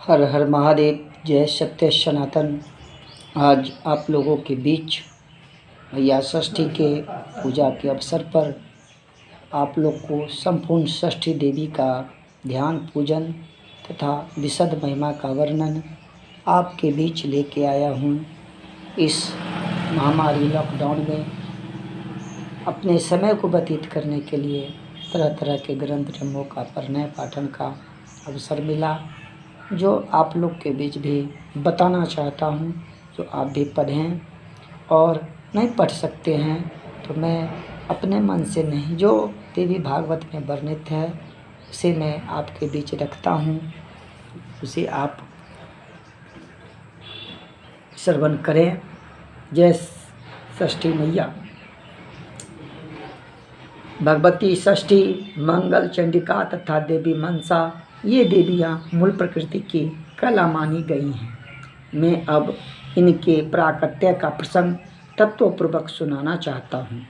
हर हर महादेव। जय सत्य सनातन। आज आप लोगों के बीच मैया षष्ठी के पूजा के अवसर पर आप लोग को संपूर्ण षष्ठी देवी का ध्यान पूजन तथा विशद महिमा का वर्णन आपके बीच लेके आया हूँ। इस महामारी लॉकडाउन में अपने समय को व्यतीत करने के लिए तरह तरह के ग्रंथ धर्मों का पढ़ने पाठन का अवसर मिला, जो आप लोग के बीच भी बताना चाहता हूँ। तो आप भी पढ़ें, और नहीं पढ़ सकते हैं तो मैं अपने मन से नहीं, जो देवी भागवत में वर्णित है उसे मैं आपके बीच रखता हूँ, उसे आप श्रवण करें। जय षष्ठी मैया। भगवती षष्ठी, मंगल चंडिका तथा देवी मनसा, ये देवियाँ मूल प्रकृति की कला मानी गई हैं। मैं अब इनके प्राकट्य का प्रसंग तत्वपूर्वक सुनाना चाहता हूँ।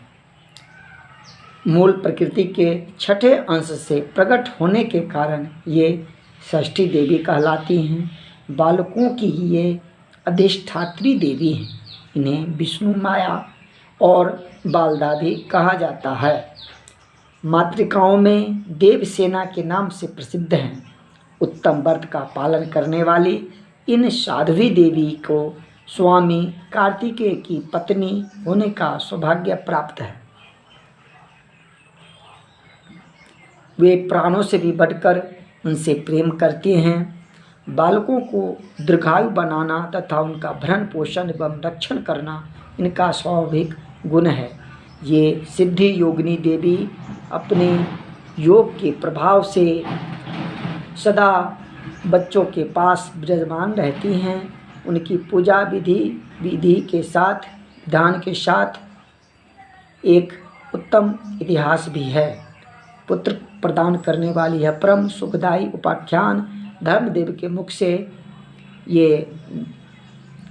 मूल प्रकृति के छठे अंश से प्रकट होने के कारण ये षष्ठी देवी कहलाती हैं। बालकों की ये अधिष्ठात्री देवी हैं। इन्हें विष्णु माया और बालदा भी कहा जाता है। मातृकाओं में देवसेना के नाम से प्रसिद्ध हैं। उत्तम व्रत का पालन करने वाली इन साध्वी देवी को स्वामी कार्तिकेय की पत्नी होने का सौभाग्य प्राप्त है। वे प्राणों से भी बढ़कर उनसे प्रेम करते हैं। बालकों को दीर्घायु बनाना तथा उनका भरण पोषण एवं रक्षण करना इनका स्वाभाविक गुण है। ये सिद्धि योगिनी देवी अपने योग के प्रभाव से सदा बच्चों के पास विराजमान रहती हैं। उनकी पूजा विधि के साथ, ध्यान के साथ एक उत्तम इतिहास भी है। पुत्र प्रदान करने वाली है परम सुखदायी उपाख्यान धर्मदेव के मुख से ये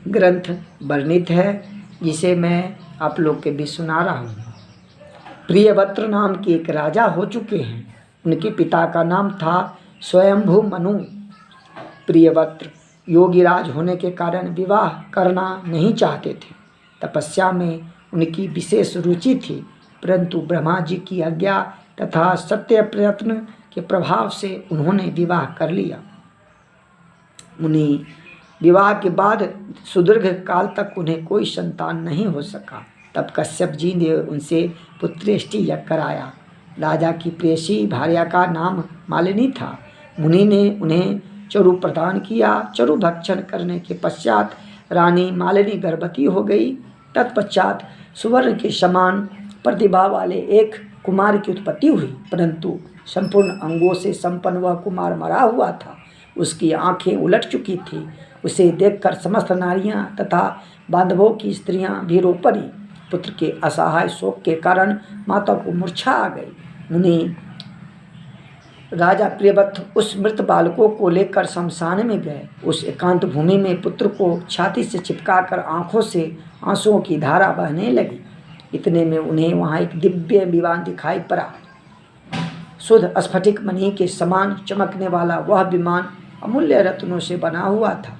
ग्रंथ वर्णित है, जिसे मैं आप लोग के बीच सुना रहा हूँ। प्रियवत्र नाम के एक राजा हो चुके हैं। उनके पिता का नाम था स्वयंभू मनु। प्रियवत्र योगीराज होने के कारण विवाह करना नहीं चाहते थे। तपस्या में उनकी विशेष रुचि थी, परंतु ब्रह्मा जी की आज्ञा तथा सत्य प्रयत्न के प्रभाव से उन्होंने विवाह कर लिया। उन्हीं विवाह के बाद सुदीर्घ काल तक उन्हें कोई संतान नहीं हो सका। तब कश्यप जी ने उनसे पुत्रेष्टि यज्ञ कराया। राजा की प्रेयसी भार्या का नाम मालिनी था। मुनि ने उन्हें चरु प्रदान किया। चरु भक्षण करने के पश्चात रानी मालिनी गर्भवती हो गई। तत्पश्चात सुवर्ण के समान प्रतिभा वाले एक कुमार की उत्पत्ति हुई, परंतु संपूर्ण अंगों से संपन्न वह कुमार मरा हुआ था। उसकी आंखें उलट चुकी थी। उसे देखकर समस्त नारियां तथा बांधवों की स्त्रियां भी रो पड़ी। पुत्र के असहाय शोक के कारण माता को मूर्छा आ गई। मुनि राजा प्रियव्रत उस मृत बालकों को लेकर शमशान में गए। उस एकांत भूमि में पुत्र को छाती से चिपकाकर आंखों से आंसुओं की धारा बहने लगी। इतने में उन्हें वहां एक दिव्य विमान दिखाई पड़ा। शुद्ध स्फटिक मणि के समान चमकने वाला वह विमान अमूल्य रत्नों से बना हुआ था।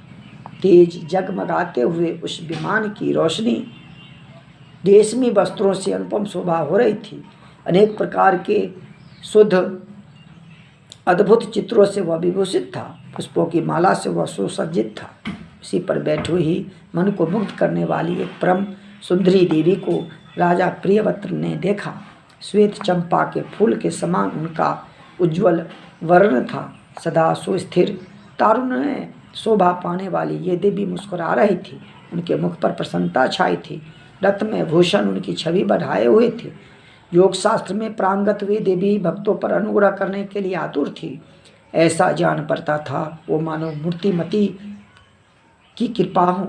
तेज जगमगाते हुए उस विमान की रोशनी रेशमी वस्त्रों से अनुपम शोभा हो रही थी। अनेक प्रकार के शुद्ध अद्भुत चित्रों से वह विभूषित था। पुष्पों की माला से वह सुसज्जित था। उसी पर बैठे ही मन को मुग्ध करने वाली एक परम सुंदरी देवी को राजा प्रियव्रत ने देखा। श्वेत चंपा के फूल के समान उनका उज्ज्वल वर्ण था। सदा सुस्थिर तारुण्य शोभा पाने वाली ये देवी मुस्कुरा रही थी। उनके मुख पर प्रसन्नता छाई थी। रत्नमय भूषण उनकी छवि बढ़ाए हुए थे। योग शास्त्र में प्रांगत हुई देवी भक्तों पर अनुग्रह करने के लिए आतुर थी। ऐसा जान पड़ता था वो मानो मूर्तिमती की कृपा हो।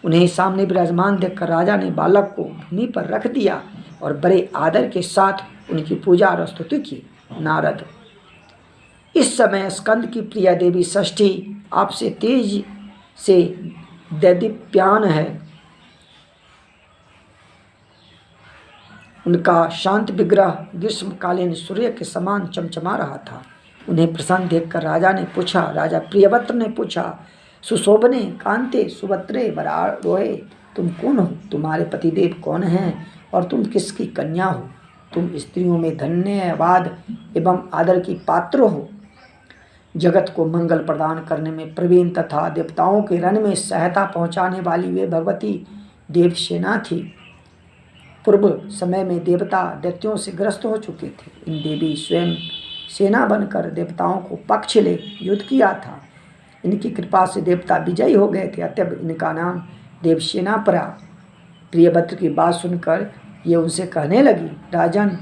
उन्हें सामने विराजमान देखकर राजा ने बालक को भूमि पर रख दिया और बड़े आदर के साथ उनकी पूजा और स्तुति की। नारद, इस समय स्कंद की प्रिया देवी षष्ठी आपसे तेज से दैदीप्यमान है। उनका शांत विग्रह ग्रीष्मकालीन सूर्य के समान चमचमा रहा था। उन्हें प्रसन्न देखकर राजा प्रियव्रत ने पूछा, सुशोभने कांते सुभद्रे वरारोहे, तुम कौन हो? तुम्हारे पतिदेव कौन हैं और तुम किसकी कन्या हो? तुम स्त्रियों में धन्यवाद एवं आदर की पात्र हो। जगत को मंगल प्रदान करने में प्रवीण तथा देवताओं के रण में सहायता पहुंचाने वाली वे भगवती देवसेना थी। पूर्व समय में देवता दैत्यों से ग्रस्त हो चुके थे। इन देवी स्वयं सेना बनकर देवताओं को पक्ष ले युद्ध किया था। इनकी कृपा से देवता विजयी हो गए थे, अतः इनका नाम देवसेना पड़ा। प्रियव्रत की बात सुनकर ये उनसे कहने लगी, राजन,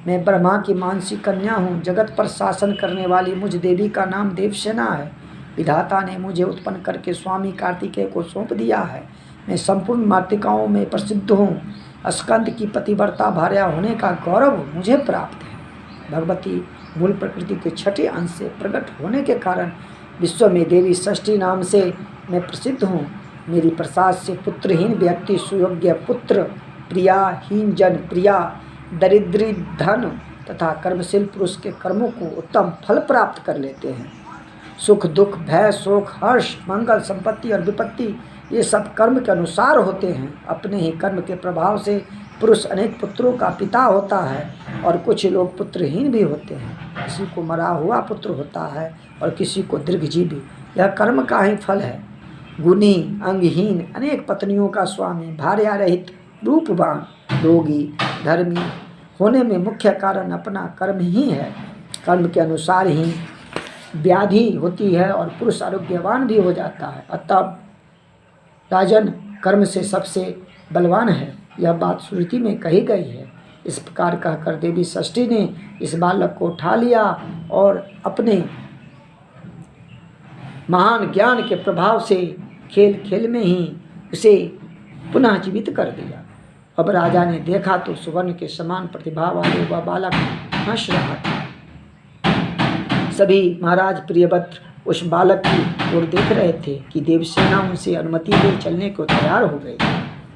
मैं ब्रह्मा की मानसी कन्या हूँ। जगत पर शासन करने वाली मुझ देवी का नाम देवसेना है। विधाता ने मुझे उत्पन्न करके स्वामी कार्तिकेय को सौंप दिया है। मैं संपूर्ण मातृकाओं में प्रसिद्ध हूँ। स्कंद की पतिव्रता भार्या होने का गौरव मुझे प्राप्त है। भगवती मूल प्रकृति के छठे अंश से प्रकट होने के कारण विश्व में देवी षष्ठी नाम से मैं प्रसिद्ध हूँ। मेरी प्रसाद से पुत्रहीन व्यक्ति सुयोग्य पुत्र, प्रियाहीन जन प्रिया, दरिद्री धन तथा कर्मशील पुरुष के कर्मों को उत्तम फल प्राप्त कर लेते हैं। सुख दुख भय शोक हर्ष मंगल संपत्ति और विपत्ति ये सब कर्म के अनुसार होते हैं। अपने ही कर्म के प्रभाव से पुरुष अनेक पुत्रों का पिता होता है और कुछ लोग पुत्रहीन भी होते हैं। किसी को मरा हुआ पुत्र होता है और किसी को दीर्घजीवी। यह कर्म का ही फल है। गुणी अंगहीन अनेक पत्नियों का स्वामी, भार्या रहित रूपवान, रोगी, धर्मी होने में मुख्य कारण अपना कर्म ही है। कर्म के अनुसार ही व्याधि होती है और पुरुष आरोग्यवान भी हो जाता है। अतः राजन, कर्म से सबसे बलवान है। यह बात श्रुति में कही गई है। इस प्रकार कहकर देवी षष्ठी ने इस बालक को उठा लिया और अपने महान ज्ञान के प्रभाव से खेल खेल में ही उसे पुनः जीवित कर दिया। अब राजा ने देखा तो सुवर्ण के समान प्रतिभा वाले वह बालक हंस रहा था। सभी महाराज प्रियव्रत उस बालक की ओर देख रहे थे कि देवसेना उनसे अनुमति ले चलने को तैयार हो गई।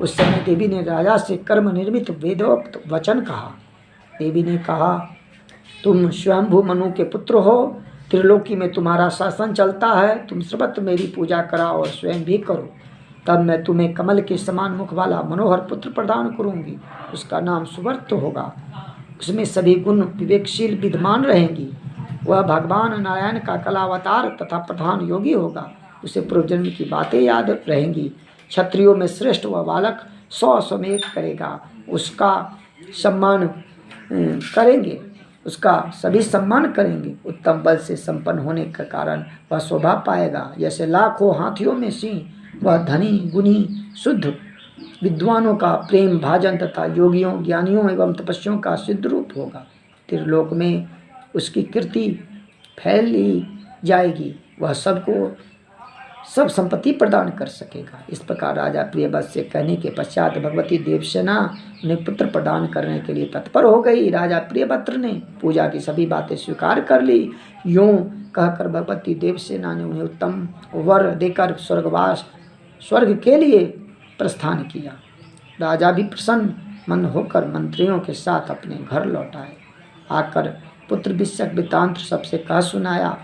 उस समय देवी ने राजा से कर्म निर्मित वेदोक्त वचन कहा। देवी ने कहा, तुम स्वयंभू मनु के पुत्र हो। त्रिलोकी में तुम्हारा शासन चलता है। तुम सर्वत्र मेरी पूजा कराओ और स्वयं भी करो, तब मैं तुम्हें कमल के समान मुख वाला मनोहर पुत्र प्रदान करूंगी। उसका नाम सुवर्त होगा। उसमें सभी गुण विवेकशील विद्यमान रहेंगी। वह भगवान नारायण का कलावतार तथा प्रधान योगी होगा। उसे पूर्वजन्म की बातें याद रहेंगी। क्षत्रियों में श्रेष्ठ वह बालक 100 अश्वमेध करेगा। उसका सम्मान करेंगे, उसका सभी सम्मान करेंगे। उत्तम बल से संपन्न होने के कारण वह शोभा पाएगा। जैसे लाखों हाथियों में सिंह, वह धनी गुणी शुद्ध विद्वानों का प्रेम भाजन तथा योगियों ज्ञानियों एवं तपस्वियों का सिद्ध रूप होगा। त्रिलोक में उसकी कीर्ति फैली जाएगी। वह सबको सब संपत्ति प्रदान कर सकेगा। इस प्रकार राजा प्रियव्रत से कहने के पश्चात भगवती देवसेना उन्हें पुत्र प्रदान करने के लिए तत्पर हो गई। राजा प्रियव्रत ने पूजा की सभी बातें स्वीकार कर ली। यूं कहकर भगवती देवसेना ने उन्हें उत्तम वर देकर स्वर्ग के लिए प्रस्थान किया। राजा भी प्रसन्न मन होकर मंत्रियों के साथ अपने घर लौट आए। आकर पुत्र विषयक वृत्तांत सबसे कह सुनाया।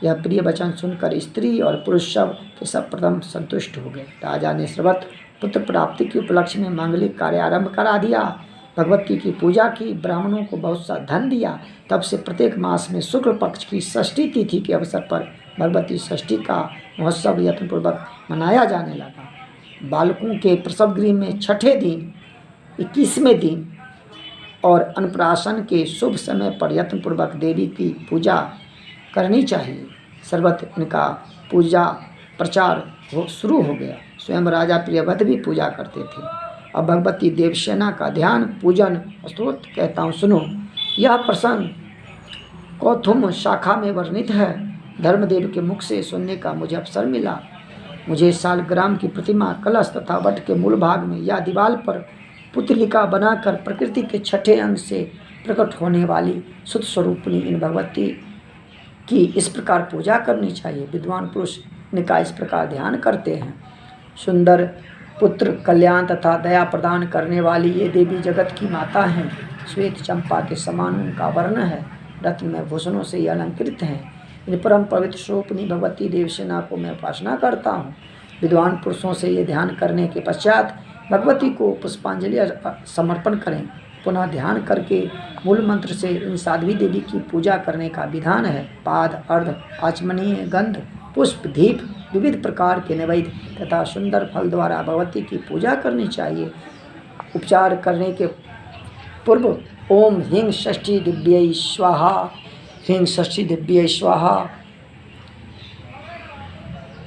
यह प्रिय वचन सुनकर स्त्री और पुरुष सब प्रथम संतुष्ट हो गए। राजा ने सर्वत्र पुत्र प्राप्ति के उपलक्ष्य में मांगलिक कार्य आरंभ करा दिया। भगवती की पूजा की, ब्राह्मणों को बहुत सा धन दिया। तब से प्रत्येक मास में शुक्ल पक्ष की षष्ठी तिथि के अवसर पर भगवती षष्ठी का महोत्सव यत्नपूर्वक मनाया जाने लगा। बालकों के प्रसव गृह में छठे दिन, 21वें दिन और अन्नप्राशन के शुभ समय पर यत्नपूर्वक देवी की पूजा करनी चाहिए। सर्वत्र इनका पूजा प्रचार शुरू हो गया। स्वयं राजा प्रियव्रत भी पूजा करते थे। अब भगवती देवसेना का ध्यान पूजन स्तोत्र कहता हूँ, सुनो। यह प्रसंग कौथुम शाखा में वर्णित है। धर्मदेव के मुख से सुनने का मुझे अवसर मिला। मुझे शालग्राम की प्रतिमा, कलश तथा वट के मूल भाग में या दीवार पर पुतलिका बनाकर प्रकृति के छठे अंग से प्रकट होने वाली शुद्ध स्वरूपिणी इन भगवती की इस प्रकार पूजा करनी चाहिए। विद्वान पुरुष इनका इस प्रकार ध्यान करते हैं। सुंदर पुत्र, कल्याण तथा दया प्रदान करने वाली ये देवी जगत की माता हैं। श्वेत चंपा के समान उनका वर्ण है। रत्न में भूषणों से ये अलंकृत हैं। इन परम पवित्र स्वरूपनी भगवती देवसेना को मैं उपासना करता हूँ। विद्वान पुरुषों से ये ध्यान करने के पश्चात भगवती को पुष्पांजलि समर्पण करें। पुनः ध्यान करके मूल मंत्र से इन साध्वी देवी की पूजा करने का विधान है। पाद, अर्ध, आचमनीय, गंध, पुष्प, दीप, विविध प्रकार के नैवेद्य तथा सुंदर फल द्वारा भगवती की पूजा करनी चाहिए। उपचार करने के पूर्व ओम ह्रीं षष्ठी दिव्यै स्वाहा, ह्रीं षष्ठी दिव्यै स्वाहा,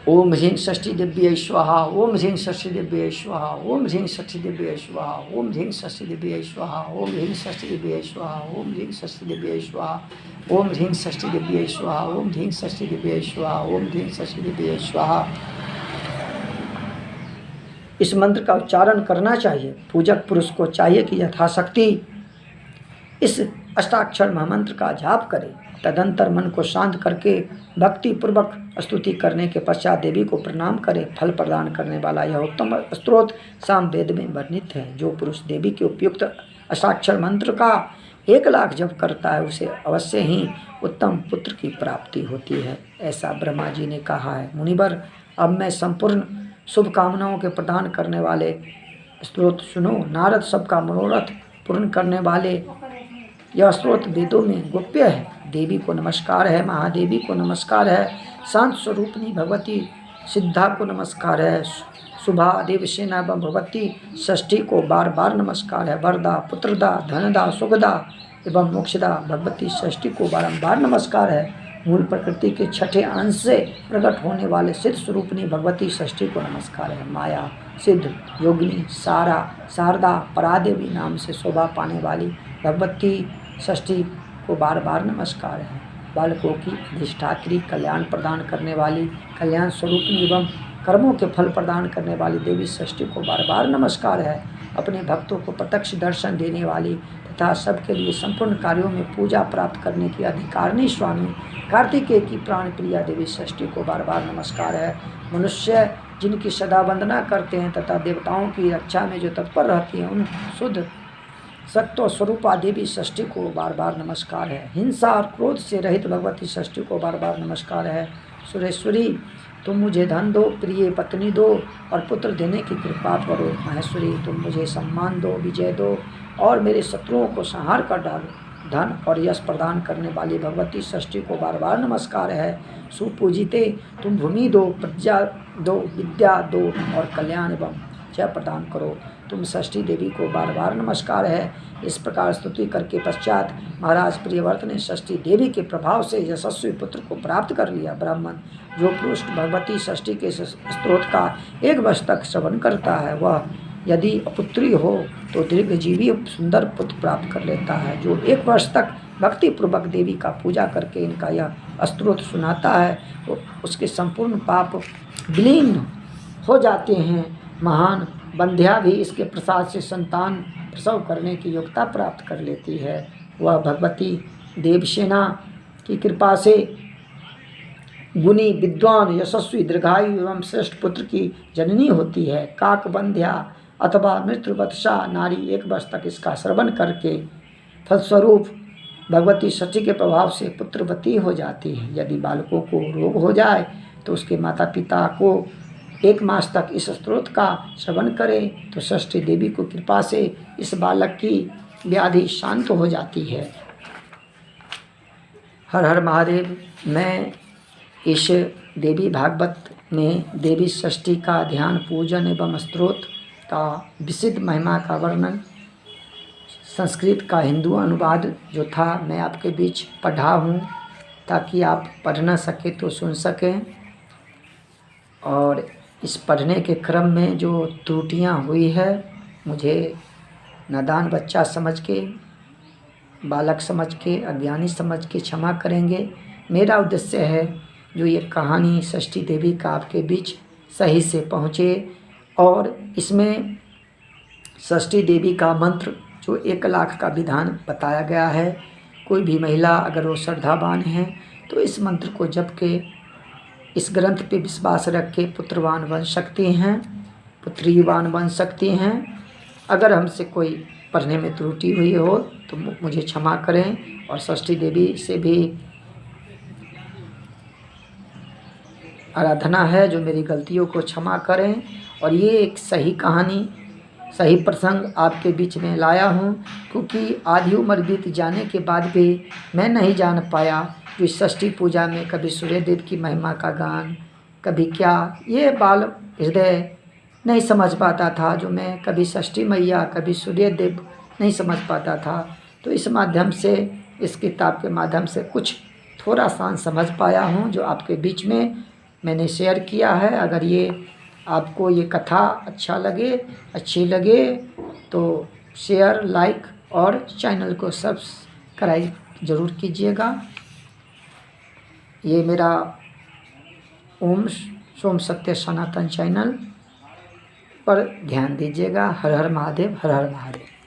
ओम ह्रीं षष्ठी दिव्यै स्वाहा, ओम ह्रीं षष्ठी दिव्यै स्वाहा, ओम ह्रीं षष्ठी दिव्यै स्वाहा, ओम ह्रीं षष्ठी दिव्यै स्वाहा, ओम ह्रीं षष्ठी दिव्यै स्वाहा, ओम ह्रीं षष्ठी दिव्यै स्वाहा, ओम ह्रीं षष्ठी दिव्यै स्वाहा, ओम ह्रीं षष्ठी दिव्यै स्वाहा, ओम ह्रीं षष्ठी दिव्यै स्वाहा। इस मंत्र का उच्चारण करना चाहिए। पूजक पुरुष को चाहिए कि यथाशक्ति इस अष्टाक्षर महामंत्र का जाप करे। तदंतर मन को शांत करके भक्ति पूर्वक स्तुति करने के पश्चात देवी को प्रणाम करे। फल प्रदान करने वाला यह उत्तम स्तोत्र सामवेद में वर्णित है। जो पुरुष देवी के उपयुक्त अष्टाक्षर मंत्र का 1 लाख जप करता है उसे अवश्य ही उत्तम पुत्र की प्राप्ति होती है, ऐसा ब्रह्मा जी ने कहा है। मुनिवर, अब मैं संपूर्ण शुभकामनाओं के प्रदान करने वाले स्तोत्र सुनो। नारद सबका मनोरथ पूर्ण करने वाले यह स्तोत्र वेदों में गुप्य है। देवी को नमस्कार है, महादेवी को नमस्कार है, शांत स्वरूपनी भगवती सिद्धा को नमस्कार है, शुभा देवसेना एवं भगवती षष्ठी को बार बार नमस्कार है। वरदा, पुत्रदा, धनदा, सुखदा एवं मोक्षदा भगवती षष्ठी को बारंबार नमस्कार है। मूल प्रकृति के छठे अंश से प्रकट होने वाले सिद्ध स्वरूपनी भगवती षष्ठी को नमस्कार है। माया, सिद्ध, योगिनी, सारा, शारदा, परादेवी नाम से शोभा पाने वाली भगवती षष्ठी को बार बार नमस्कार है। बालकों की अधिष्ठात्री, कल्याण प्रदान करने वाली, कल्याण स्वरूपनी एवं कर्मों के फल प्रदान करने वाली देवी षष्ठी को बार बार नमस्कार है। अपने भक्तों को प्रत्यक्ष दर्शन देने वाली तथा सबके लिए संपूर्ण कार्यों में पूजा प्राप्त करने की अधिकारिणी स्वामी कार्तिकेय की प्राण प्रिया देवी षष्ठी को बार बार नमस्कार है। मनुष्य जिनकी सदा वंदना करते हैं तथा देवताओं की रक्षा में जो तत्पर रहती हैं उन शुद्ध सत्व स्वरूपा देवी षष्ठी को बार बार नमस्कार है। हिंसा और क्रोध से रहित भगवती षष्ठी को बार बार नमस्कार है। सुरेश्वरी, तुम मुझे धन दो, प्रिय पत्नी दो और पुत्र देने की कृपा करो। महेश्वरी, तुम मुझे सम्मान दो, विजय दो और मेरे शत्रुओं को संहार कर डालो। धन और यश प्रदान करने वाली भगवती षष्ठी को बार बार नमस्कार है। सुपूजिते, तुम भूमि दो, प्रजा दो, विद्या दो और कल्याण एवं जय प्रदान करो। तुम षष्ठी देवी को बार बार नमस्कार है। इस प्रकार स्तुति करके पश्चात महाराज प्रियव्रत ने षष्ठी देवी के प्रभाव से यशस्वी पुत्र को प्राप्त कर लिया। ब्राह्मण जो पुरुष भगवती षष्ठी के स्तोत्र का 1 वर्ष तक श्रवण करता है वह यदि अपुत्री हो तो दीर्घजीवी सुंदर पुत्र प्राप्त कर लेता है। जो 1 वर्ष तक भक्ति पूर्वक देवी का पूजा करके इनका यह स्तोत्र सुनाता है तो उसके संपूर्ण पाप विलीन हो जाते हैं। महान बंध्या भी इसके प्रसाद से संतान प्रसव करने की योग्यता प्राप्त कर लेती है। वह भगवती देवसेना की कृपा से गुणी, विद्वान, यशस्वी, दीर्घायु एवं श्रेष्ठ पुत्र की जननी होती है। काकबंध्या अथवा मृत्युवत्सा नारी 1 वर्ष तक इसका श्रवण करके फलस्वरूप भगवती षष्ठी के प्रभाव से पुत्रवती हो जाती है। यदि बालकों को रोग हो जाए तो उसके माता पिता को 1 मास तक इस स्तोत्र का श्रवण करें तो षष्ठी देवी को कृपा से इस बालक की व्याधि शांत हो जाती है। हर हर महादेव। मैं इस देवी भागवत में देवी षष्ठी का ध्यान, पूजन एवं स्तोत्र का विशुद्ध महिमा का वर्णन संस्कृत का हिंदू अनुवाद जो था मैं आपके बीच पढ़ा हूँ ताकि आप पढ़ न सके तो सुन सकें। और इस पढ़ने के क्रम में जो त्रुटियां हुई है मुझे नादान बच्चा समझ के, बालक समझ के, अज्ञानी समझ के क्षमा करेंगे। मेरा उद्देश्य है जो ये कहानी षष्ठी देवी का आपके बीच सही से पहुँचे और इसमें षष्ठी देवी का मंत्र जो 1 लाख का विधान बताया गया है, कोई भी महिला अगर वो श्रद्धावान है तो इस मंत्र को जप के इस ग्रंथ पे विश्वास रख के पुत्रवान बन सकती हैं, पुत्रीवान बन सकती हैं। अगर हमसे कोई पढ़ने में त्रुटि हुई हो तो मुझे क्षमा करें, और षष्ठी देवी से भी आराधना है जो मेरी गलतियों को क्षमा करें। और ये एक सही कहानी, सही प्रसंग आपके बीच में लाया हूँ, क्योंकि आधी उम्र बीत जाने के बाद भी मैं नहीं जान पाया कि षष्ठी पूजा में कभी सूर्य देव की महिमा का गान, कभी क्या, ये बाल हृदय नहीं समझ पाता था। जो मैं कभी षष्ठी मैया, कभी सूर्य देव नहीं समझ पाता था। तो इस माध्यम से, इस किताब के माध्यम से कुछ थोड़ा सा समझ पाया हूँ, जो आपके बीच में मैंने शेयर किया है। अगर ये आपको ये कथा अच्छी लगे तो शेयर, लाइक और चैनल को सब्सक्राइब ज़रूर कीजिएगा। ये मेरा ओम सोम सत्य सनातन चैनल पर ध्यान दीजिएगा। हर हर महादेव, हर हर महादेव।